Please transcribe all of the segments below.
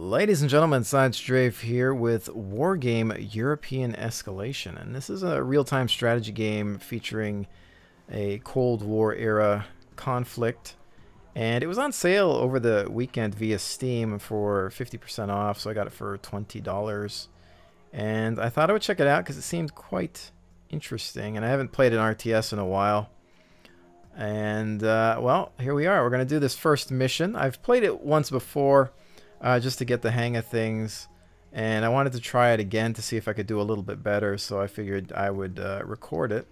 Ladies and gentlemen, Side Strafe here with Wargame European Escalation, and this is a real-time strategy game featuring a Cold War era conflict, and it was on sale over the weekend via Steam for 50% off, so I got it for $20, and I thought I would check it out because it seemed quite interesting, and I haven't played an RTS in a while. And well, here we are. We're going to do this first mission. I've played it once before just to get the hang of things, and I wanted to try it again to see if I could do a little bit better, so I figured I would record it.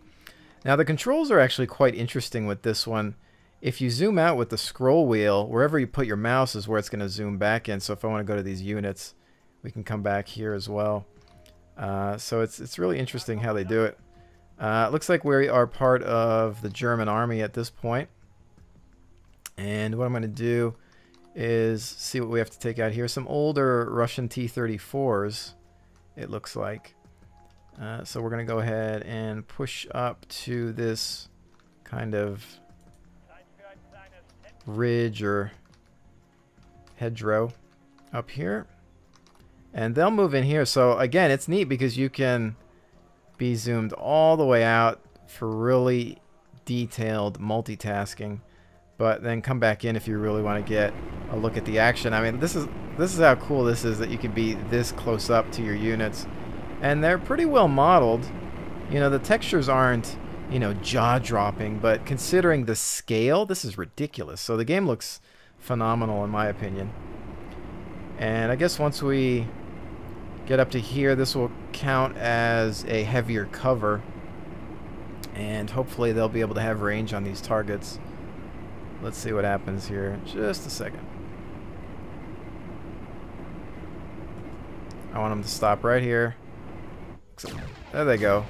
Now the controls are actually quite interesting with this one. If you zoom out with the scroll wheel, wherever you put your mouse is where it's going to zoom back in, so if I want to go to these units, we can come back here as well. So it's really interesting how they do it. It looks like we are part of the German army at this point. And what I'm going to do is see what we have to take out here. Some older Russian T-34s, it looks like. So we're going to go ahead and push up to this kind of ridge or hedgerow up here. And they'll move in here. So again, it's neat because you can be zoomed all the way out for really detailed multitasking, but then come back in if you really want to get a look at the action. I mean, this is how cool this is, that you can be this close up to your units, and they're pretty well modeled. You know, the textures aren't, you know, jaw-dropping, but considering the scale, this is ridiculous. So the game looks phenomenal in my opinion. And I guess once we get up to here, this will count as a heavier cover, and hopefully they'll be able to have range on these targets. Let's see what happens here. Just a second. I want them to stop right here. There they go.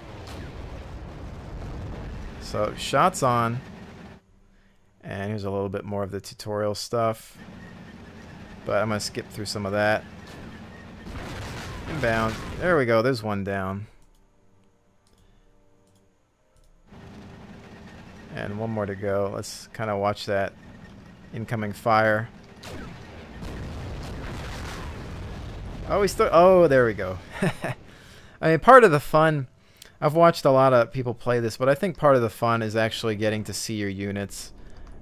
So shots on, and here's a little bit more of the tutorial stuff, but I'm gonna skip through some of that. Inbound. There we go. There's one down. And one more to go. Let's kind of watch that incoming fire. Oh, oh, there we go. I mean, part of the fun, I've watched a lot of people play this, but I think part of the fun is actually getting to see your units.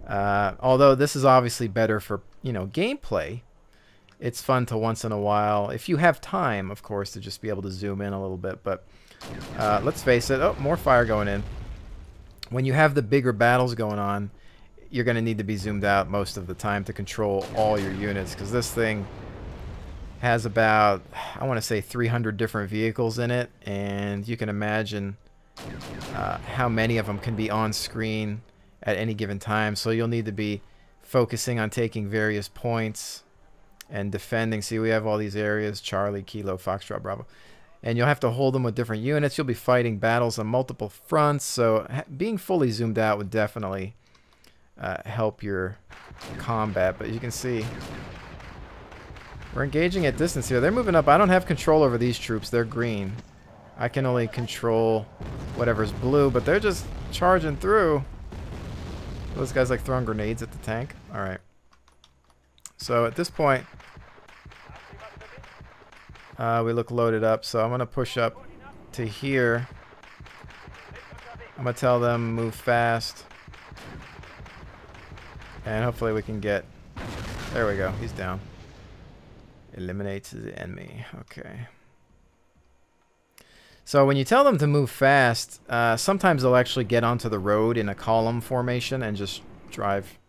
Although this is obviously better for, you know, gameplay. It's fun to once in a while, if you have time, of course, to just be able to zoom in a little bit. But let's face it. Oh, more fire going in. When you have the bigger battles going on, you're going to need to be zoomed out most of the time to control all your units, because this thing has about, I want to say, 300 different vehicles in it, and you can imagine how many of them can be on screen at any given time. So you'll need to be focusing on taking various points and defending. See, we have all these areas: Charlie, Kilo, Foxtrot, Bravo, and you'll have to hold them with different units. You'll be fighting battles on multiple fronts, so being fully zoomed out would definitely help your combat. But you can see we're engaging at distance here. They're moving up. I don't have control over these troops. They're green. I can only control whatever's blue, but they're just charging through. Those guys like throwing grenades at the tank. All right. So at this point, we look loaded up, so I'm going to push up to here. I'm going to tell them move fast, and hopefully we can get, there we go, he's down. Eliminates the enemy. Okay. So when you tell them to move fast, sometimes they'll actually get onto the road in a column formation and just drive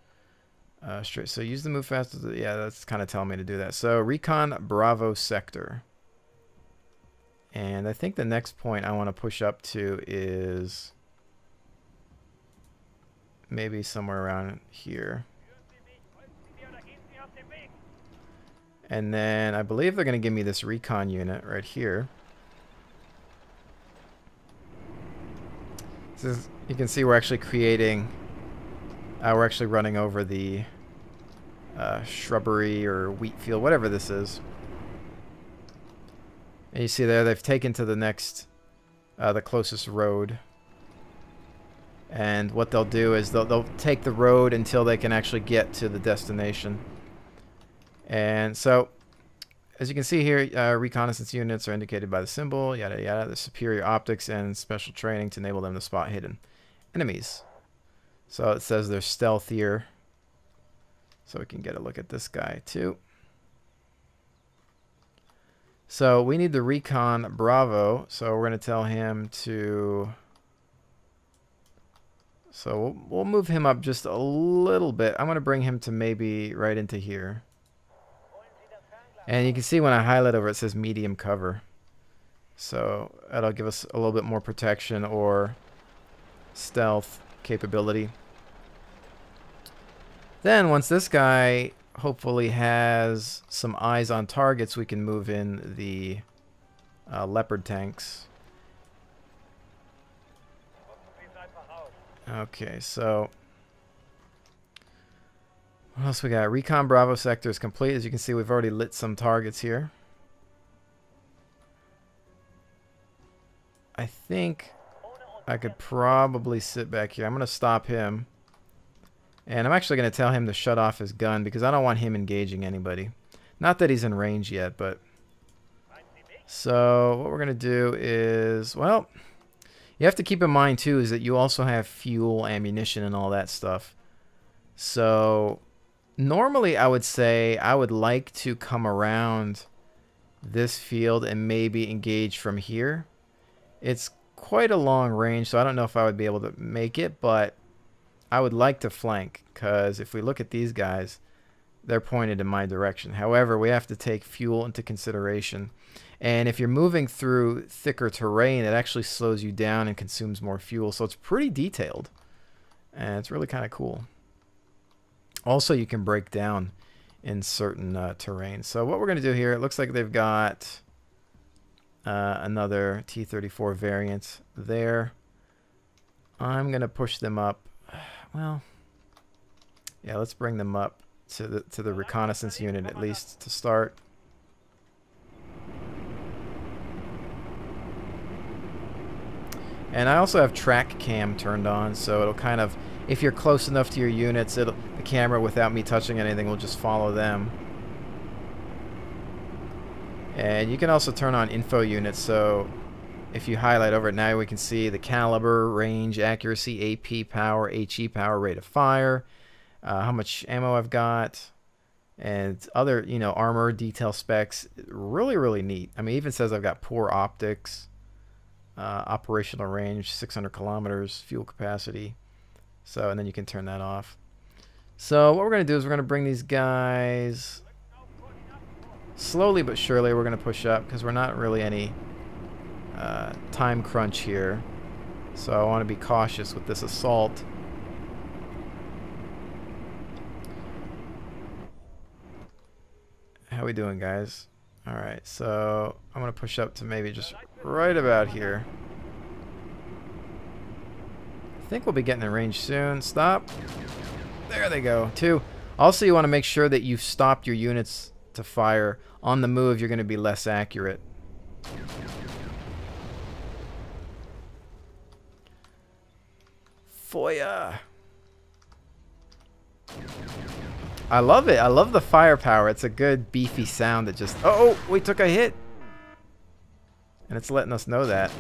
straight. So use the move fast. Yeah, that's kind of telling me to do that. So recon Bravo sector. And I think the next point I want to push up to is maybe somewhere around here. And then I believe they're going to give me this recon unit right here. So you can see we're actually creating, we're actually running over the shrubbery or wheat field, whatever this is. And you see there, they've taken to the next, the closest road. And what they'll do is they'll take the road until they can actually get to the destination. And so as you can see here, reconnaissance units are indicated by the symbol, yada yada. The superior optics and special training to enable them to spot hidden enemies. So it says they're stealthier. So we can get a look at this guy too. So we need the recon Bravo. So we're going to tell him to... So we'll move him up just a little bit. I'm going to bring him to maybe right into here. And you can see when I highlight over it says medium cover. So that'll give us a little bit more protection or stealth capability. Then once this guy hopefully has some eyes on targets, we can move in the leopard tanks. Okay, so what else we got? Recon Bravo sector is complete. As you can see, we've already lit some targets here. I think I could probably sit back here. I'm going to stop him. And I'm actually going to tell him to shut off his gun because I don't want him engaging anybody. Not that he's in range yet, but... So what we're going to do is... Well, you have to keep in mind too is that you also have fuel, ammunition, and all that stuff. So normally I would say I would like to come around this field and maybe engage from here. It's quite a long range, so I don't know if I would be able to make it, but I would like to flank, because if we look at these guys, they're pointed in my direction. However, we have to take fuel into consideration. And if you're moving through thicker terrain, it actually slows you down and consumes more fuel. So it's pretty detailed. And it's really kind of cool. Also, you can break down in certain terrain. So what we're going to do here, it looks like they've got another T-34 variant there. I'm going to push them up. Well, yeah, let's bring them up to the reconnaissance unit at least to start. And I also have track cam turned on, so it'll kind of, if you're close enough to your units, the camera without me touching anything will just follow them. And you can also turn on info units, so if you highlight over it now, we can see the caliber, range, accuracy, AP power, HE power, rate of fire, how much ammo I've got, and other, you know, armor detail specs. Really, really neat. I mean, it even says I've got poor optics, operational range, 600 kilometers, fuel capacity. So, and then you can turn that off. So what we're going to do is we're going to bring these guys slowly but surely. We're going to push up because we're not really any time crunch here. So I want to be cautious with this assault. How we doing, guys? Alright, so I'm going to push up to maybe just right about here. I think we'll be getting in range soon. Stop. There they go. 2. Also, you want to make sure that you've stopped your units to fire. On the move, you're going to be less accurate. Foya. I love it. I love the firepower. It's a good beefy sound that just... Oh, we took a hit. And it's letting us know that.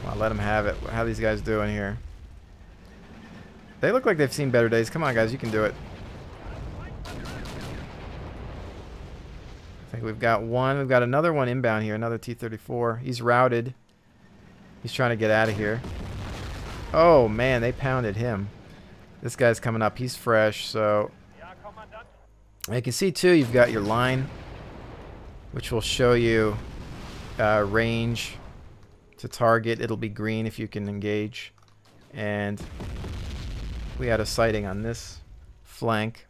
I'll let them have it. How are these guys doing here? They look like they've seen better days. Come on, guys. You can do it. I think we've got one. We've got another one inbound here. Another T-34. He's routed. He's trying to get out of here. Oh, man. They pounded him. This guy's coming up. He's fresh, so... You can see, too, you've got your line, which will show you range to target. It'll be green if you can engage. And we had a sighting on this flank.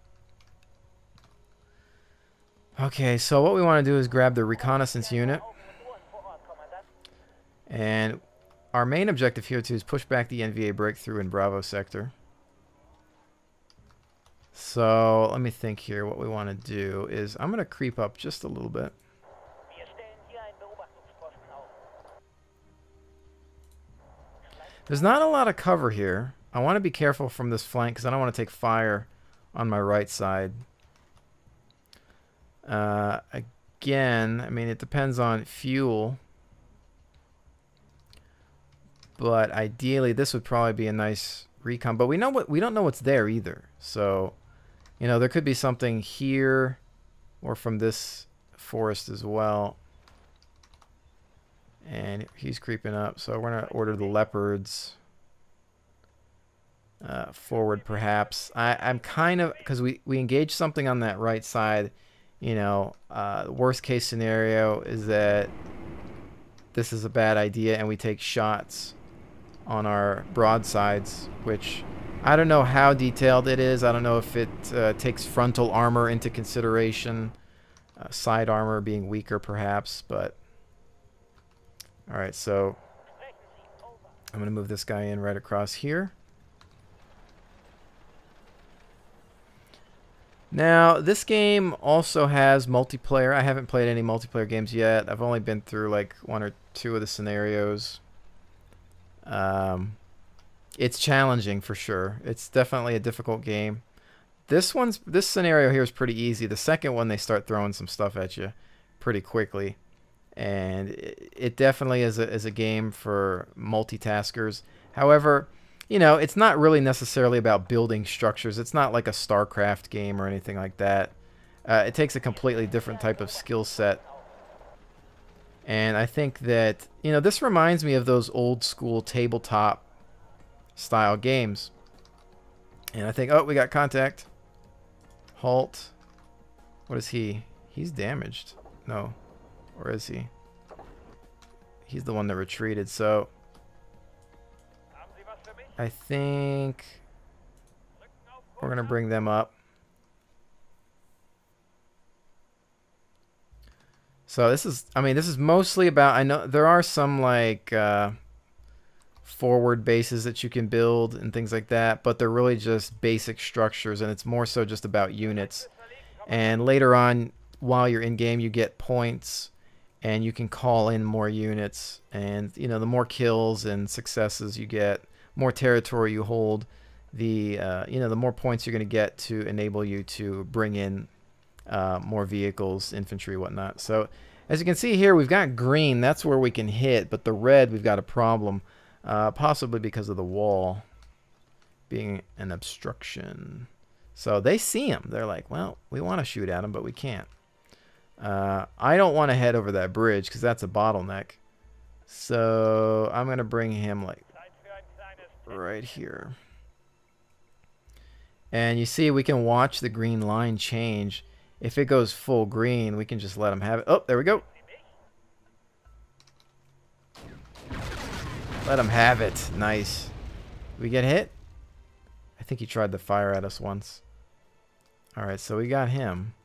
Okay, so what we want to do is grab the reconnaissance unit. And our main objective here, too, is push back the NVA breakthrough in Bravo sector. So let me think here. What we want to do is I'm going to creep up just a little bit. There's not a lot of cover here. I want to be careful from this flank because I don't want to take fire on my right side. again, I mean, it depends on fuel. But ideally, this would probably be a nice recon. But we don't know what's there either. So, you know, there could be something here or from this forest as well. And he's creeping up. So we're going to order the leopards forward, perhaps. I'm kind of, because we engaged something on that right side. You know, the worst case scenario is that this is a bad idea and we take shots on our broadsides, which I don't know how detailed it is. I don't know if it takes frontal armor into consideration, side armor being weaker perhaps, but alright, so I'm going to move this guy in right across here. Now, this game also has multiplayer. I haven't played any multiplayer games yet. I've only been through like 1 or 2 of the scenarios. It's challenging for sure. It's definitely a difficult game. This scenario here is pretty easy. The second one, they start throwing some stuff at you pretty quickly. And it definitely is a game for multitaskers. However, you know, it's not really necessarily about building structures. It's not like a StarCraft game or anything like that. It takes a completely different type of skill set. And I think that, you know, this reminds me of those old school tabletop style games. And I think, oh, we got contact. Halt. What is he? He's damaged. No. Or is he? He's the one that retreated, so I think we're going to bring them up. So this is, I mean, this is mostly about, I know there are some like forward bases that you can build and things like that, but they're really just basic structures, and it's more so just about units. And later on, while you're in game, you get points, and you can call in more units. And, you know, the more kills and successes you get, more territory you hold, the you know, the more points you're going to get to enable you to bring in more vehicles, infantry, whatnot. So as you can see here, we've got green. That's where we can hit, but the red, we've got a problem, possibly because of the wall being an obstruction. So they see him. They're like, well, we want to shoot at him, but we can't. I don't want to head over that bridge because that's a bottleneck. So I'm going to bring him like right here. And you see we can watch the green line change. If it goes full green, we can just let him have it. Oh, there we go. Let him have it. Nice. We get hit? I think he tried to fire at us once. Alright, so we got him.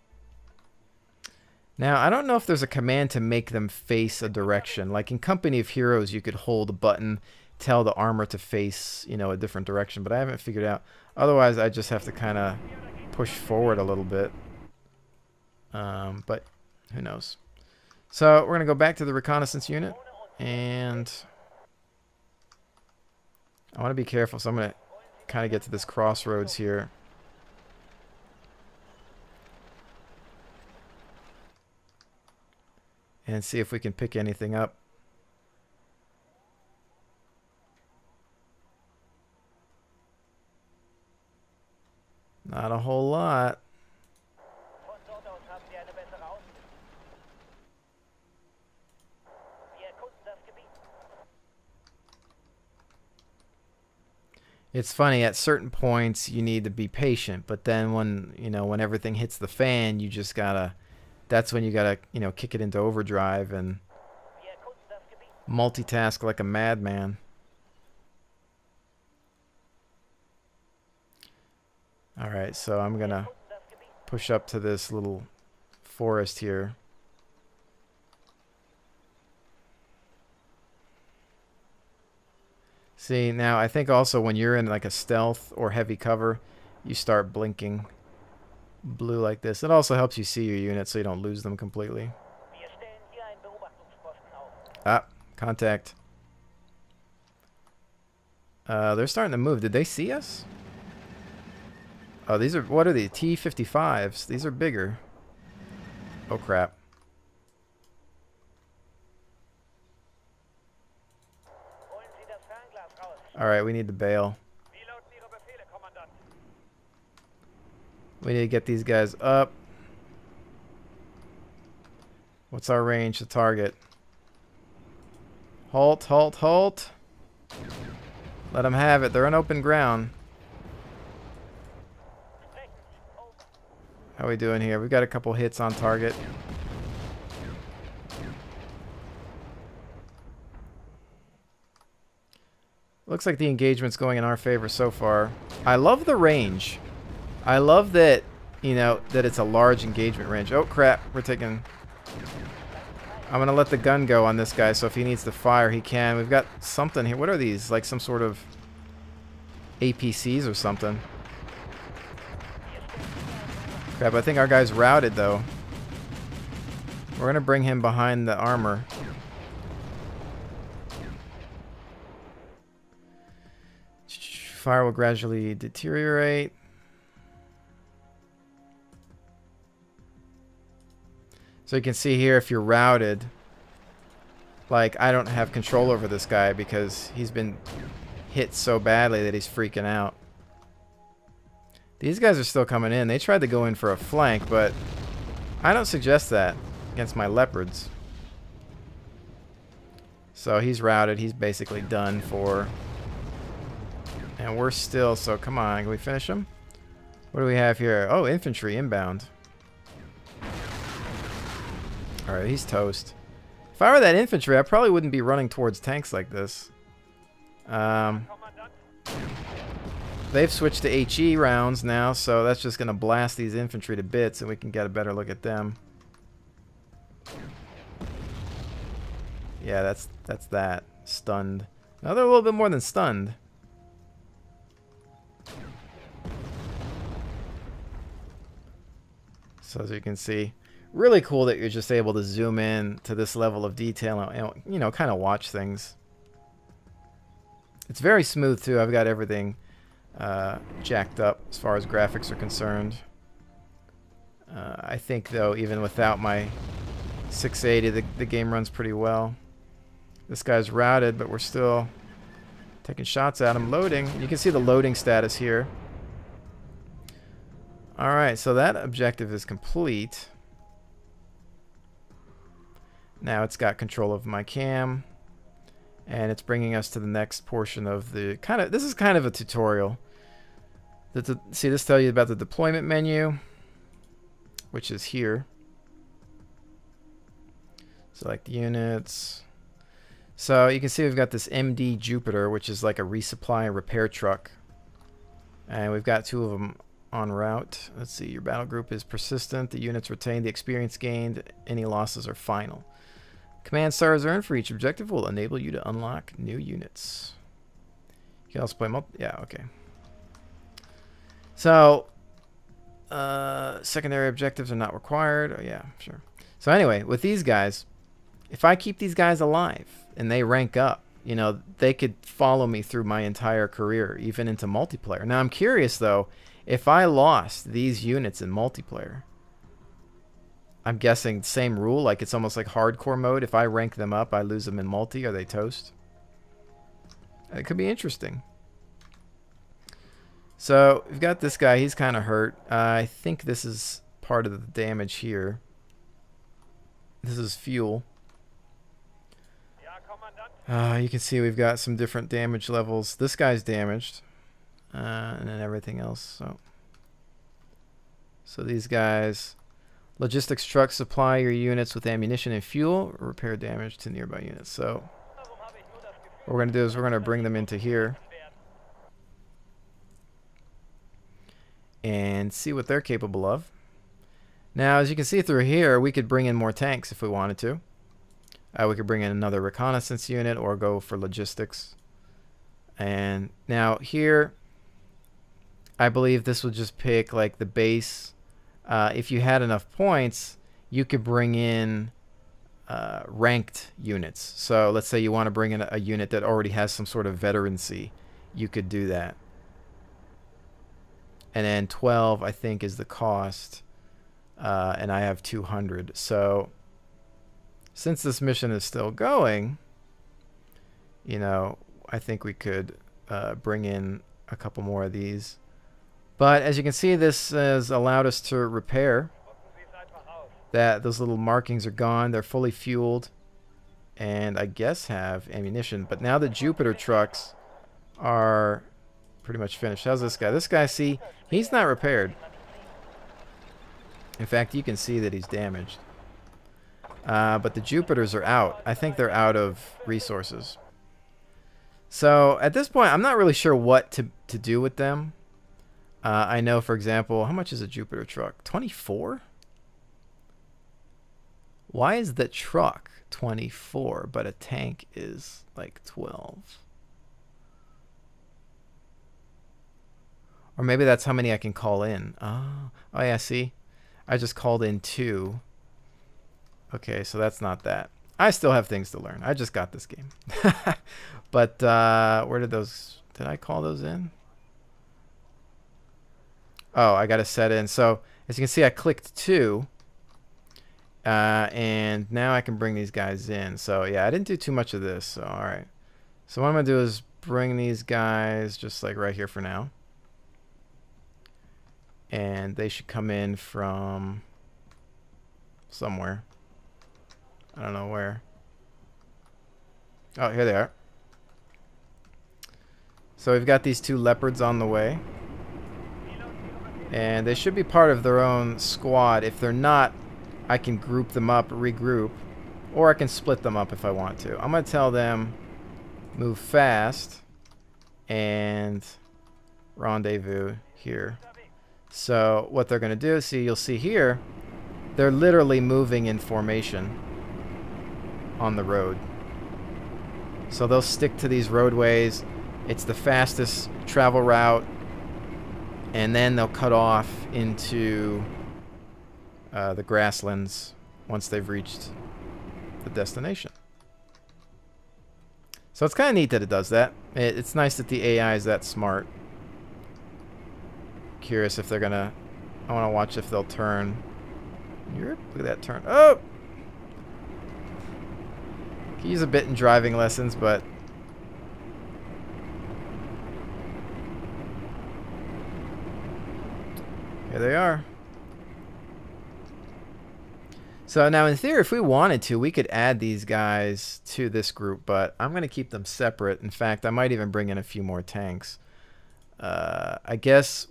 Now, I don't know if there's a command to make them face a direction. Like in Company of Heroes, you could hold a button, tell the armor to face, you know, a different direction, but I haven't figured out. Otherwise, I just have to kind of push forward a little bit. But who knows. So we're going to go back to the reconnaissance unit, and I want to be careful, so I'm going to kind of get to this crossroads here. And see if we can pick anything up. Not a whole lot. It's funny, at certain points you need to be patient, but then when, you know, when everything hits the fan, you just gotta, that's when you gotta, you know, kick it into overdrive and multitask like a madman. Alright, so I'm gonna push up to this little forest here. See, now I think also when you're in like a stealth or heavy cover, you start blinking blue like this. It also helps you see your units so you don't lose them completely. Ah, contact. They're starting to move. Did they see us? Oh, these are, what are these? T-55s. These are bigger. Oh, crap. Alright, we need to bail. We need to get these guys up. What's our range to target? Halt, halt, halt. Let them have it. They're on open ground. How are we doing here? We've got a couple hits on target. Looks like the engagement's going in our favor so far. I love the range. I love that, you know, that it's a large engagement range. Oh, crap. We're taking... I'm going to let the gun go on this guy, so if he needs to fire, he can. We've got something here. What are these? Like some sort of APCs or something. Crap, I think our guy's routed, though. We're going to bring him behind the armor. Fire will gradually deteriorate. So you can see here if you're routed, like I don't have control over this guy because he's been hit so badly that he's freaking out. These guys are still coming in. They tried to go in for a flank, but I don't suggest that against my leopards. So he's routed. He's basically done for. And we're still, so come on. Can we finish him? What do we have here? Oh, infantry inbound. Alright, he's toast. If I were that infantry, I probably wouldn't be running towards tanks like this. They've switched to HE rounds now, so that's just going to blast these infantry to bits, and we can get a better look at them. Yeah, that's that. Stunned. Now they're a little bit more than stunned. So as you can see, really cool that you're just able to zoom in to this level of detail and, you know, kind of watch things. It's very smooth too. I've got everything jacked up as far as graphics are concerned. I think though, even without my 680, the game runs pretty well. This guy's routed, but we're still taking shots at him. Loading. You can see the loading status here. Alright, so that objective is complete. Now it's got control of my cam. And it's bringing us to the next portion of the this is kind of a tutorial. See, this tells you about the deployment menu, which is here. Select units. So you can see we've got this MD Jupiter, which is like a resupply and repair truck. And we've got 2 of them en route. Let's see, your battle group is persistent. The units retain the experience gained. Any losses are final. Command stars earned for each objective will enable you to unlock new units. You can also play yeah, okay. So, secondary objectives are not required. Oh, yeah, sure. So anyway, with these guys, if I keep these guys alive and they rank up, you know, they could follow me through my entire career, even into multiplayer. Now, I'm curious, though, if I lost these units in multiplayer, I'm guessing same rule, like it's almost like hardcore mode. If I rank them up, I lose them in multi. Are they toast? It could be interesting. So we've got this guy. He's kind of hurt. I think this is part of the damage here. This is fuel. You can see we've got some different damage levels. This guy's damaged. And then everything else. So these guys... Logistics trucks supply your units with ammunition and fuel. Repair damage to nearby units. So what we're going to do is we're going to bring them into here and see what they're capable of. Now, as you can see through here, we could bring in more tanks if we wanted to. We could bring in another reconnaissance unit or go for logistics. And now here, I believe this would just pick like the base. If you had enough points, you could bring in ranked units. So let's say you want to bring in a unit that already has some sort of veterancy. You could do that. And then 12, I think, is the cost. And I have 200. So since this mission is still going, you know, I think we could bring in a couple more of these. But as you can see, this has allowed us to repair. Those little markings are gone. They're fully fueled. And I guess have ammunition. But now the Jupiter trucks are pretty much finished. How's this guy? This guy, see, he's not repaired. In fact, you can see that he's damaged. But the Jupiters are out. I think they're out of resources. So at this point, I'm not really sure what to do with them. I know, for example, how much is a Jupiter truck? 24? Why is the truck 24, but a tank is like 12? Or maybe that's how many I can call in. Oh yeah, see? I just called in 2. Okay, so that's not that. I still have things to learn. I just got this game. But where did those... Did I call those in? Oh, I got to set in. So as you can see, I clicked 2. And now I can bring these guys in. So yeah, I didn't do too much of this. So all right. So what I'm going to do is bring these guys just like right here for now. And they should come in from somewhere. I don't know where. Oh, here they are. So we've got these 2 leopards on the way. And they should be part of their own squad. If they're not, I can group them up, regroup. Or I can split them up if I want to. I'm going to tell them, move fast. And rendezvous here. So what they're going to do, see, you'll see here, they're literally moving in formation on the road. So they'll stick to these roadways. It's the fastest travel route. And then they'll cut off into the grasslands once they've reached the destination. So it's kind of neat that it does that. It's nice that the AI is that smart. Curious if they're gonna... I want to watch if they'll turn. Look at that turn. Oh! Can use a bit in driving lessons, but... Here they are. So now in theory, if we wanted to, we could add these guys to this group, but I'm going to keep them separate. In fact, I might even bring in a few more tanks. I guess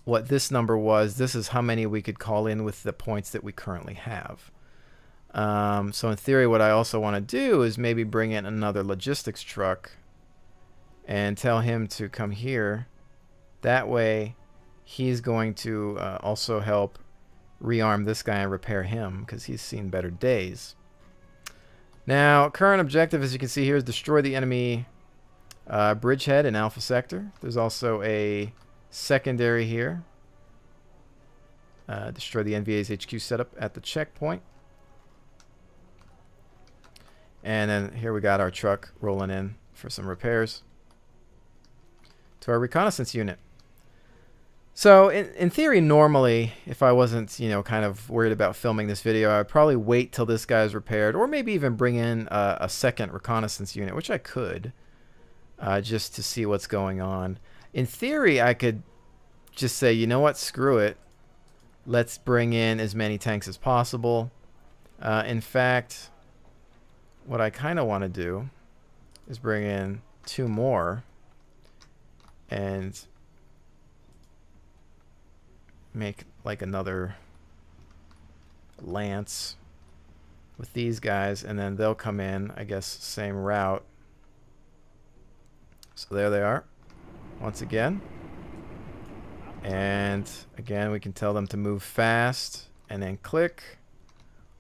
what this number was, this is how many we could call in with the points that we currently have. So in theory, what I also want to do is maybe bring in another logistics truck and tell him to come here. That way, he's going to also help rearm this guy and repair him because he's seen better days. Now, current objective, as you can see here, is destroy the enemy bridgehead in Alpha Sector. There's also a secondary here. Destroy the NVA's HQ setup at the checkpoint. And then here we got our truck rolling in for some repairs to our reconnaissance unit. So in theory, normally, if I wasn't, you know, kind of worried about filming this video, I'd probably wait till this guy's repaired, or maybe even bring in a second reconnaissance unit, which I could, just to see what's going on. In theory, I could just say, you know what, screw it. Let's bring in as many tanks as possible. In fact, what I kind of want to do is bring in 2 more and make like another lance with these guys, and then they'll come in, I guess, same route. So there they are once again. And again, we can tell them to move fast and then click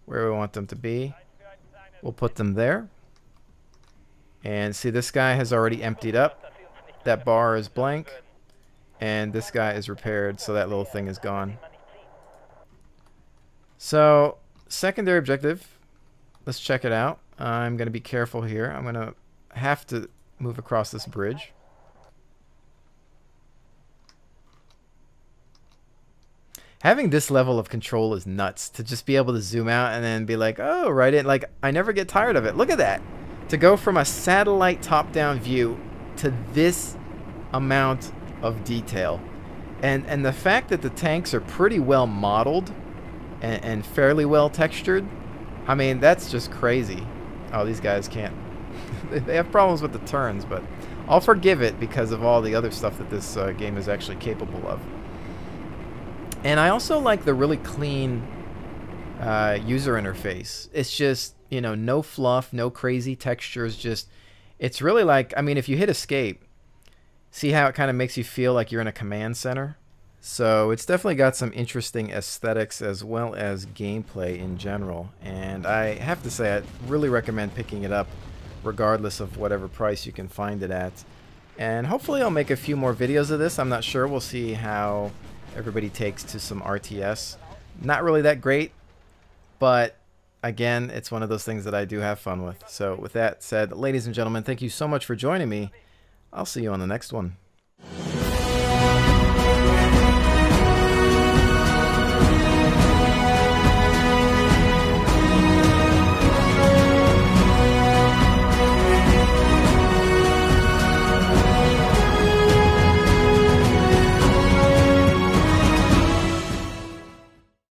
where we want them to be. We'll put them there. And see, this guy has already emptied up. That bar is blank. And this guy is repaired, so that little thing is gone. So, secondary objective. Let's check it out. I'm going to be careful here. I'm going to have to move across this bridge. Having this level of control is nuts. To just be able to zoom out and then be like, oh, right in. Like, I never get tired of it. Look at that. To go from a satellite top-down view to this amount of detail. And the fact that the tanks are pretty well modeled and fairly well textured, I mean, that's just crazy. Oh, these guys can't. They have problems with the turns, but I'll forgive it because of all the other stuff that this game is actually capable of. And I also like the really clean user interface. It's just, you know, no fluff, no crazy textures. Just, it's really like, I mean, if you hit escape, see how it kind of makes you feel like you're in a command center? So it's definitely got some interesting aesthetics as well as gameplay in general. And I have to say, I really recommend picking it up regardless of whatever price you can find it at. And hopefully I'll make a few more videos of this. I'm not sure. We'll see how everybody takes to some RTS. Not really that great, but again, it's one of those things that I do have fun with. So with that said, ladies and gentlemen, thank you so much for joining me. I'll see you on the next one.